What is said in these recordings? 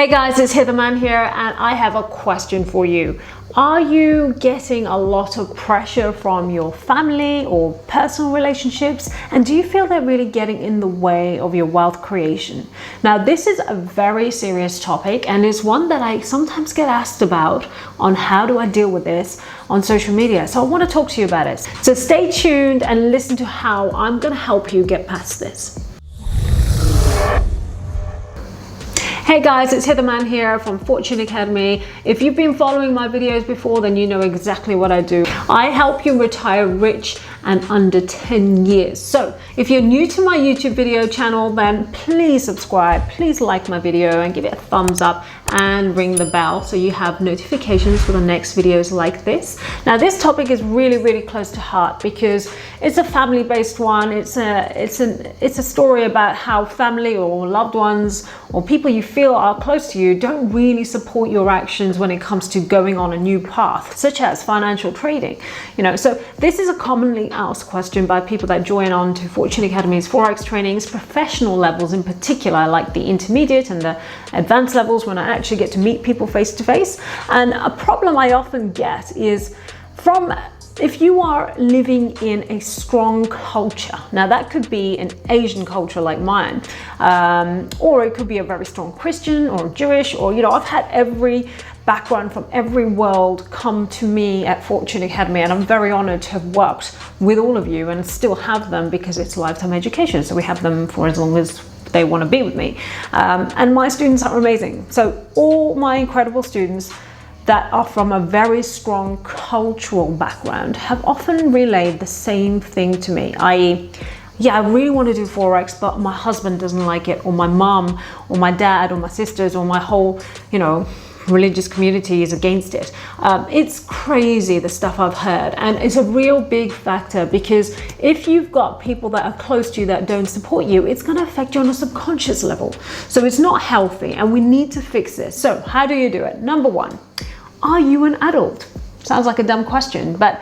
Hey guys, it's Hither Mann here, and I have a question for you. Are you getting a lot of pressure from your family or personal relationships? And do you feel they're really getting in the way of your wealth creation? Now, this is a very serious topic, and it's one that I sometimes get asked about on how do I deal with this on social media. So I want to talk to you about it. So stay tuned and listen to how I'm going to help you get past this. Hey guys, it's Hither Mann here from Fortune Academy. If you've been following my videos before, then you know exactly what I do. I help you retire rich and under 10 years. So if you're new to my YouTube video channel, then please subscribe, please like my video and give it a thumbs up and ring the bell so you have notifications for the next videos like this. Now, this topic is really close to heart because it's a family-based one. It's a story about how family or loved ones or people you feel are close to you don't really support your actions when it comes to going on a new path, such as financial trading. So this is a commonly asked question by people that join on to Fortune Academy's Forex trainings, professional levels in particular, like the intermediate and the advanced levels, when I actually get to meet people face to face. And a problem I often get is if you are living in a strong culture. Now that could be an Asian culture like mine, or it could be a very strong Christian or Jewish, or I've had every background from every world come to me at Fortune Academy, and I'm very honored to have worked with all of you and still have them because it's lifetime education. So we have them for as long as they want to be with me. And my students are amazing. So all my incredible students that are from a very strong cultural background have often relayed the same thing to me, i.e., yeah, I really want to do Forex, but my husband doesn't like it, or my mom, or my dad, or my sisters, or my whole, religious community is against it. It's crazy, the stuff I've heard, and it's a real big factor because if you've got people that are close to you that don't support you, it's going to affect you on a subconscious level. So it's not healthy, and we need to fix this. So how do you do it? Number one, are you an adult? Sounds like a dumb question, but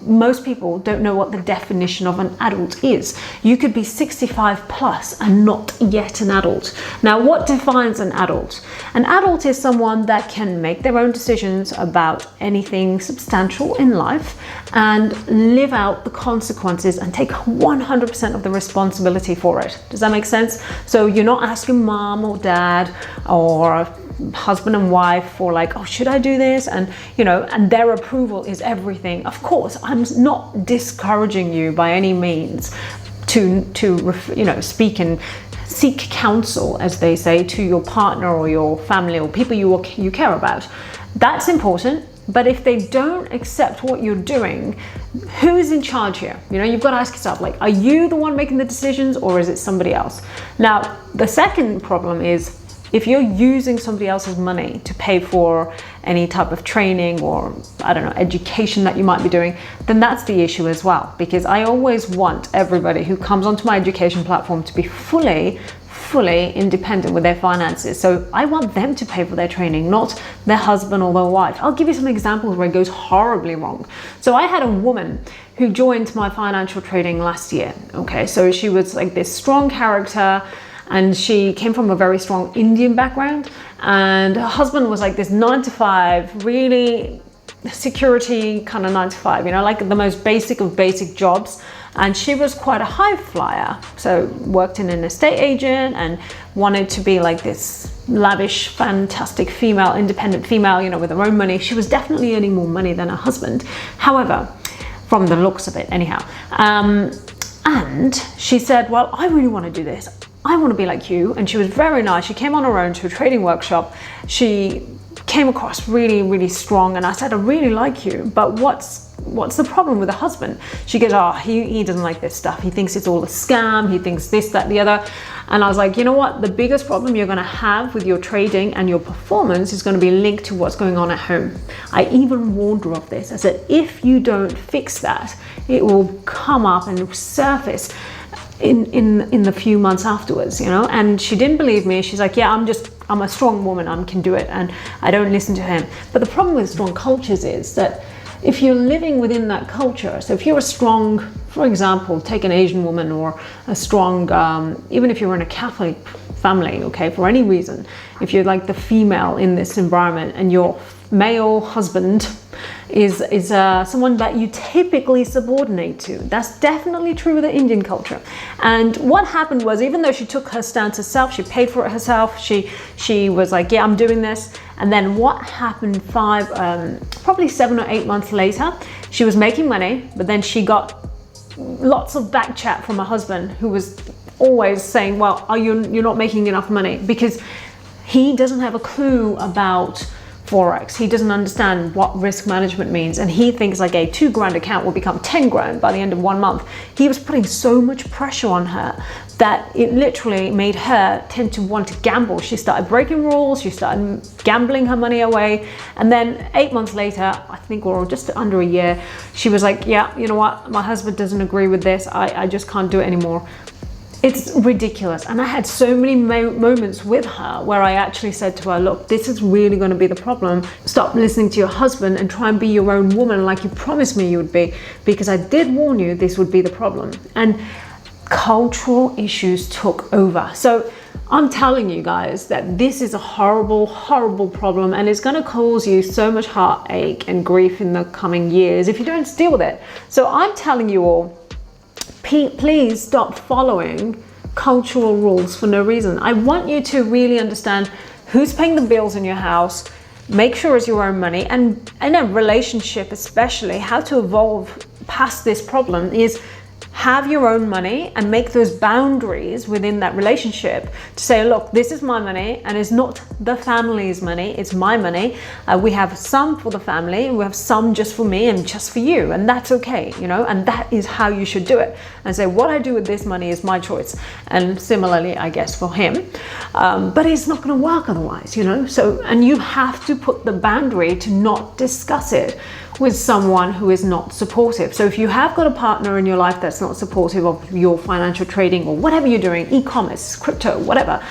most people don't know what the definition of an adult is. You could be 65 plus and not yet an adult. Now, what defines an adult? An adult is someone that can make their own decisions about anything substantial in life and live out the consequences and take 100% of the responsibility for it. Does that make sense? So you're not asking mom or dad or husband and wife for like, oh, should I do this? And and their approval is everything. Of course, I'm not discouraging you by any means to speak and seek counsel, as they say, to your partner or your family or people you care about. That's important. But if they don't accept what you're doing, who's in charge here? You've got to ask yourself, like, are you the one making the decisions or is it somebody else? Now, the second problem is if you're using somebody else's money to pay for any type of training or, education that you might be doing, then that's the issue as well. Because I always want everybody who comes onto my education platform to be fully independent with their finances. So I want them to pay for their training, not their husband or their wife. I'll give you some examples where it goes horribly wrong. So I had a woman who joined my financial trading last year. Okay, so she was like this strong character, and she came from a very strong Indian background, and her husband was like this 9-to-5, really security kind of 9-to-5, like the most basic of basic jobs. And she was quite a high flyer, so worked in an estate agent and wanted to be like this lavish, fantastic female, independent female, with her own money. She was definitely earning more money than her husband, however, from the looks of it anyhow. And she said, well, I really want to do this. I want to be like you. And she was very nice. She came on her own to a trading workshop. She came across really strong. And I said, I really like you, but what's the problem with the husband? She goes, oh, he doesn't like this stuff. He thinks it's all a scam. He thinks this, that, the other. And I was like, you know what? The biggest problem you're going to have with your trading and your performance is going to be linked to what's going on at home. I even warned her of this. I said, if you don't fix that, it will come up and surface in the few months afterwards, and she didn't believe me. She's like, yeah, I'm a strong woman, I can do it, and I don't listen to him. But the problem with strong cultures is that if you're living within that culture, so if you're a strong, for example, take an Asian woman or a strong, even if you're in a Catholic family, okay, for any reason, if you're like the female in this environment and your male husband is someone that you typically subordinate to. That's definitely true with the Indian culture. And what happened was, even though she took her stance herself, she paid for it herself, she was like, yeah, I'm doing this. And then what happened probably 7 or 8 months later, she was making money, but then she got lots of back chat from her husband, who was always saying, well, you're not making enough money, because he doesn't have a clue about Forex. He doesn't understand what risk management means, and he thinks like a 2 grand account will become 10 grand by the end of 1 month. He was putting so much pressure on her that it literally made her tend to want to gamble. She started breaking rules, she started gambling her money away, and then 8 months later, I think, or just under a year, she was like, yeah, you know what, my husband doesn't agree with this, I just can't do it anymore. It's ridiculous. And I had so many moments with her where I actually said to her, look, this is really going to be the problem. Stop listening to your husband and try and be your own woman like you promised me you would be, because I did warn you this would be the problem. And cultural issues took over. So I'm telling you guys that this is a horrible, horrible problem, and it's going to cause you so much heartache and grief in the coming years if you don't deal with it. So I'm telling you all, please stop following cultural rules for no reason. I want you to really understand who's paying the bills in your house. Make sure it's your own money. And in a relationship especially, how to evolve past this problem is have your own money and make those boundaries within that relationship to say, look, this is my money and it's not the family's money, it's my money. We have some for the family, we have some just for me and just for you, and that's okay, you know, and that is how you should do it. And say, what I do with this money is my choice. And similarly, I guess, for him, but it's not going to work otherwise, you know. So, and you have to put the boundary to not discuss it with someone who is not supportive. So if you have got a partner in your life that's not supportive of your financial trading or whatever you're doing, e-commerce, crypto, whatever,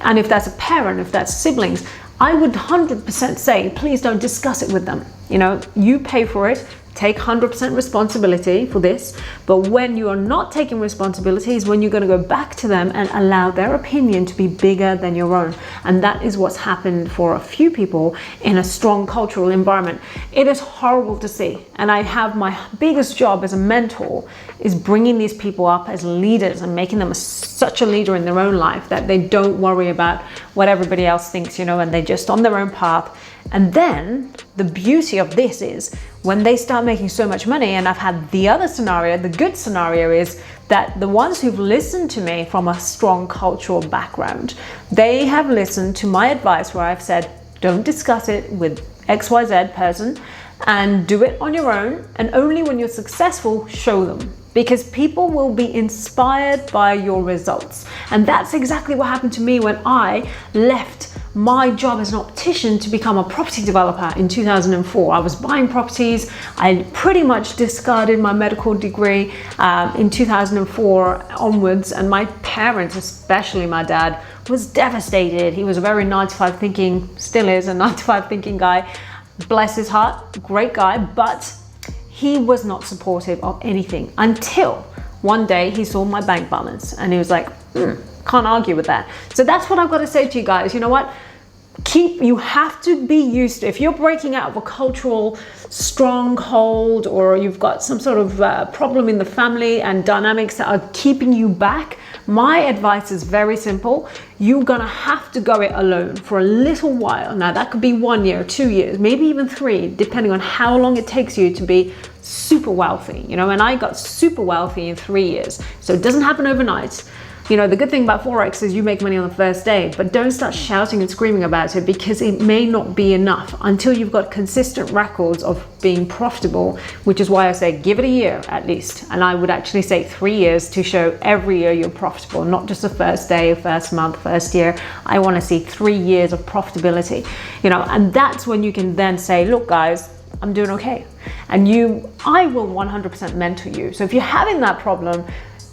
and if that's a parent, if that's siblings, I would 100% say, please don't discuss it with them. You know, you pay for it, take 100% responsibility for this, but when you are not taking responsibility is when you're going to go back to them and allow their opinion to be bigger than your own. And that is what's happened for a few people in a strong cultural environment. It is horrible to see, and I have my biggest job as a mentor is bringing these people up as leaders and making them such a leader in their own life that they don't worry about what everybody else thinks, you know, and they're just on their own path. And then the beauty of this is when they start making so much money, and I've had the other scenario, the good scenario is that the ones who've listened to me from a strong cultural background, they have listened to my advice where I've said, don't discuss it with XYZ person and do it on your own. And only when you're successful, show them. Because people will be inspired by your results. And that's exactly what happened to me when I left my job as an optician to become a property developer in 2004. I was buying properties. I pretty much discarded my medical degree in 2004 onwards. And my parents, especially my dad, was devastated. He was a very 9-to-5 thinking, still is a 9-to-5 thinking guy. Bless his heart, great guy, but he was not supportive of anything until one day he saw my bank balance and he was like, can't argue with that. So that's what I've got to say to you guys. You know what? You have to be used to, if you're breaking out of a cultural stronghold or you've got some sort of problem in the family and dynamics that are keeping you back, my advice is very simple. You're gonna have to go it alone for a little while. Now that could be 1 year, 2 years, maybe even 3, depending on how long it takes you to be super wealthy, you know, and I got super wealthy in 3 years. So it doesn't happen overnight. You know, the good thing about Forex is you make money on the first day, but don't start shouting and screaming about it because it may not be enough until you've got consistent records of being profitable, which is why I say give it a year at least. And I would actually say 3 years to show every year you're profitable, not just the first day, first month, first year. I want to see 3 years of profitability, you know, and that's when you can then say, look guys, I'm doing okay. And I will 100% mentor you. So if you're having that problem,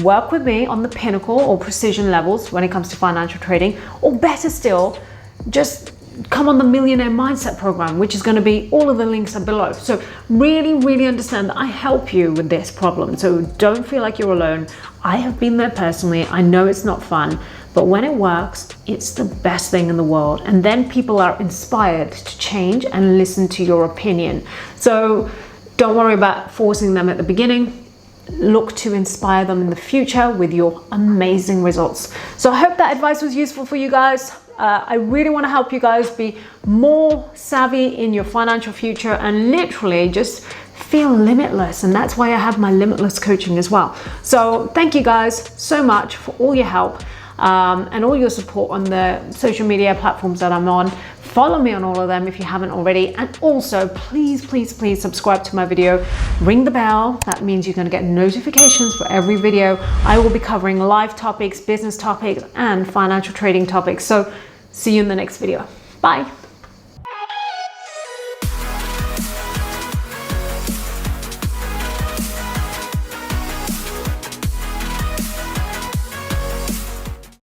work with me on the pinnacle or precision levels when it comes to financial trading, or better still, just come on the Millionaire Mindset program, which is going to be, all of the links are below. So really, really understand that I help you with this problem. So don't feel like you're alone. I have been there personally. I know it's not fun, but when it works, it's the best thing in the world. And then people are inspired to change and listen to your opinion. So don't worry about forcing them at the beginning. Look to inspire them in the future with your amazing results. So I hope that advice was useful for you guys. I really want to help you guys be more savvy in your financial future and literally just feel limitless. And that's why I have my limitless coaching as well. So thank you guys so much for all your help and all your support on the social media platforms that I'm on. Follow me on all of them if you haven't already. And also, please, please, please subscribe to my video. Ring the bell. That means you're going to get notifications for every video. I will be covering live topics, business topics, and financial trading topics. So see you in the next video. Bye.